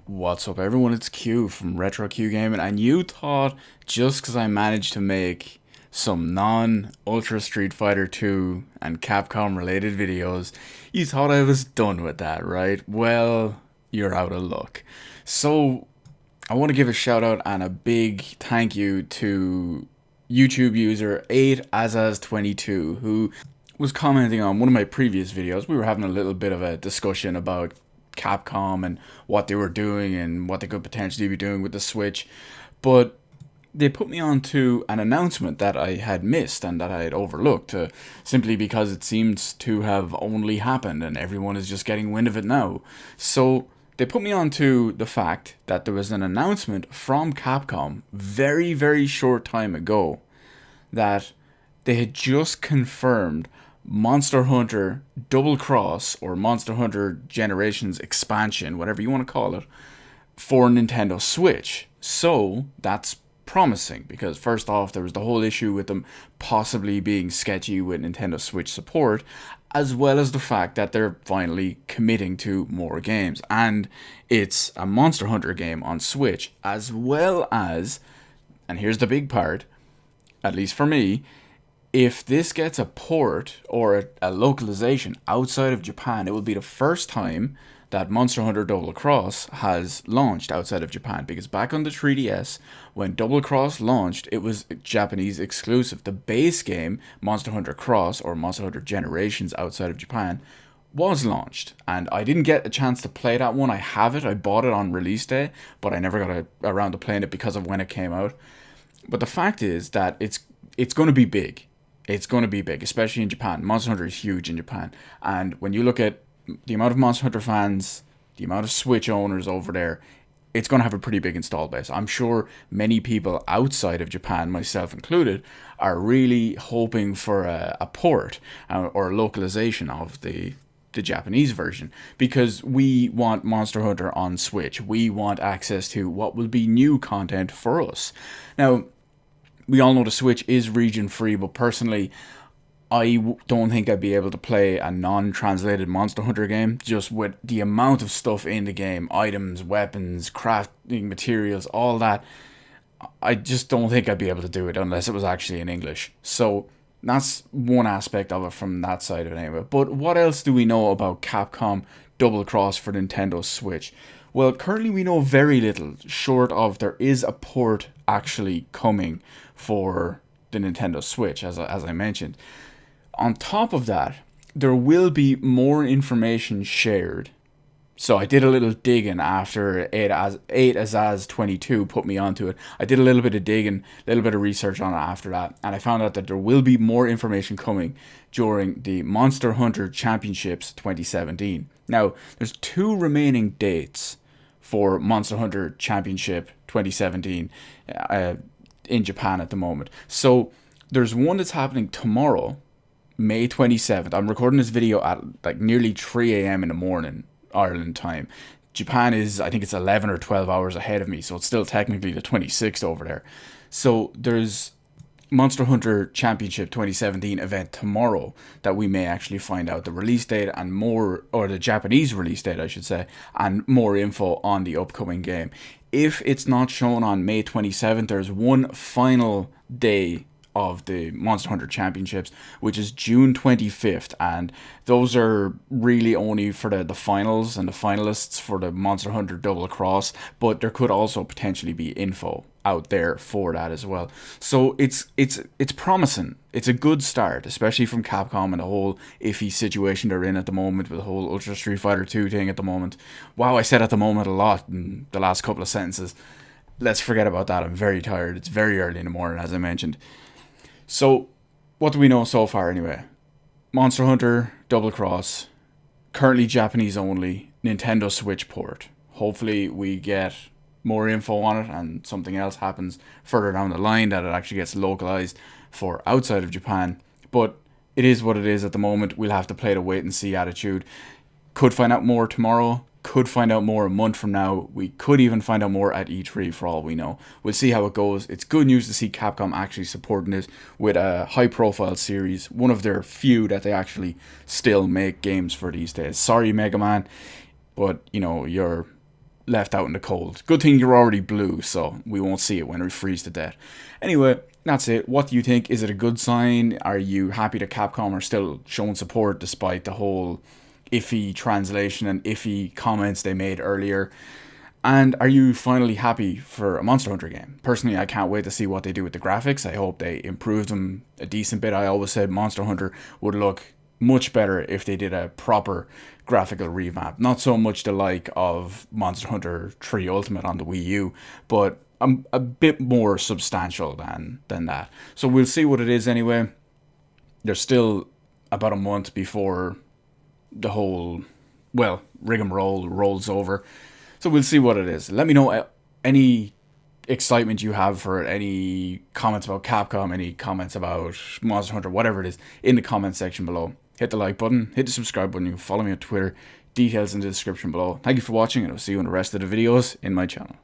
What's up, everyone? It's Q from Retro Q Gaming, and you thought just because I managed to make some non-Ultra Street Fighter 2 and Capcom related videos, you thought I was done with that, right? Well, you're out of luck. So, I want to give a shout out and a big thank you to YouTube user 8azaz22 who was commenting on one of my previous videos. We were having a little bit of a discussion about Capcom and what they were doing and what they could potentially be doing with the Switch. But they put me on to an announcement that I had missed and that I had overlooked, simply because it seems to have only happened and everyone is just getting wind of it now. So they put me on to the fact that there was an announcement from Capcom very, very short time ago that they had just confirmed Monster Hunter Double Cross or Monster Hunter Generations expansion, whatever you want to call it, for Nintendo Switch. So that's promising because, first off, there was the whole issue with them possibly being sketchy with Nintendo Switch support, as well as the fact that they're finally committing to more games. And it's a Monster Hunter game on Switch, as well as, and here's the big part, at least for me, if this gets a port or a localization outside of Japan, it will be the first time that Monster Hunter Double Cross has launched outside of Japan. Because back on the 3DS, when Double Cross launched, it was Japanese exclusive. The base game, Monster Hunter Cross or Monster Hunter Generations outside of Japan, was launched. And I didn't get a chance to play that one. I have it. I bought it on release day, but I never got around to playing it because of when it came out. But the fact is that it's going to be big. It's going to be big, especially in Japan. Monster Hunter is huge in Japan. And when you look at the amount of Monster Hunter fans, the amount of Switch owners over there, it's going to have a pretty big install base. I'm sure many people outside of Japan, myself included, are really hoping for a port or a localization of the Japanese version, because we want Monster Hunter on Switch. We want access to what will be new content for us. Now, we all know the Switch is region free, but personally, don't think I'd be able to play a non-translated Monster Hunter game just with the amount of stuff in the game, items, weapons, crafting materials, all that. I just don't think I'd be able to do it unless it was actually in English. So that's one aspect of it from that side of it anyway. But what else do we know about Capcom Double Cross for Nintendo Switch? Well, currently we know very little, short of there is a port actually coming for the Nintendo Switch, as I mentioned. On top of that, there will be more information shared. So I did a little digging after 8azaz22 put me onto it. I did a little bit of digging, a little bit of research on it after that, and I found out that there will be more information coming during the Monster Hunter Championships 2017. Now, there's two remaining dates for Monster Hunter Championship 2017 in Japan at the moment. So there's one that's happening tomorrow, May 27th. I'm recording this video at like nearly 3 a.m. in the morning, Ireland time. Japan is, I think it's 11 or 12 hours ahead of me, so it's still technically the 26th over there. So there's Monster Hunter Championship 2017 event tomorrow that we may actually find out the release date and more, or the Japanese release date I should say, and more info on the upcoming game. If it's not shown on May 27th, there's one final day of the Monster Hunter Championships, which is June 25th, and those are really only for the finals and the finalists for the Monster Hunter Double Cross, but there could also potentially be info out there for that as well. So it's promising. It's a good start, especially from Capcom and the whole iffy situation they're in at the moment with the whole Ultra Street Fighter 2 thing at the moment. Wow, I said at the moment a lot in the last couple of sentences. Let's forget about that. I'm very tired. It's very early in the morning, as I mentioned. So, what do we know so far anyway? Monster Hunter Double Cross, currently Japanese only, Nintendo Switch port. Hopefully we get more info on it and something else happens further down the line that it actually gets localized for outside of Japan. But it is what it is at the moment. We'll have to play the wait and see attitude. Could find out more tomorrow. Could find out more a month from now. We could even find out more at E3 for all we know. We'll see how it goes. It's good news to see Capcom actually supporting this with a high profile series. One of their few that they actually still make games for these days. Sorry, Mega Man, but you know, you're left out in the cold. Good thing you're already blue, so we won't see it when we freeze to death. Anyway, that's it. What do you think? Is it a good sign? Are you happy that Capcom are still showing support despite the whole iffy translation and iffy comments they made earlier? And are you finally happy for a Monster Hunter game? Personally, I can't wait to see what they do with the graphics. I hope they improve them a decent bit. I always said Monster Hunter would look much better if they did a proper graphical revamp. Not so much the like of Monster Hunter 3 Ultimate on the Wii U, but a bit more substantial than that. So we'll see what it is anyway. There's still about a month before the whole, well, rigmarole rolls over. So we'll see what it is. Let me know any excitement you have for it, any comments about Capcom, any comments about Monster Hunter, whatever it is, in the comment section below. Hit the like button, hit the subscribe button, you can follow me on Twitter, details in the description below. Thank you for watching, and I'll see you in the rest of the videos in my channel.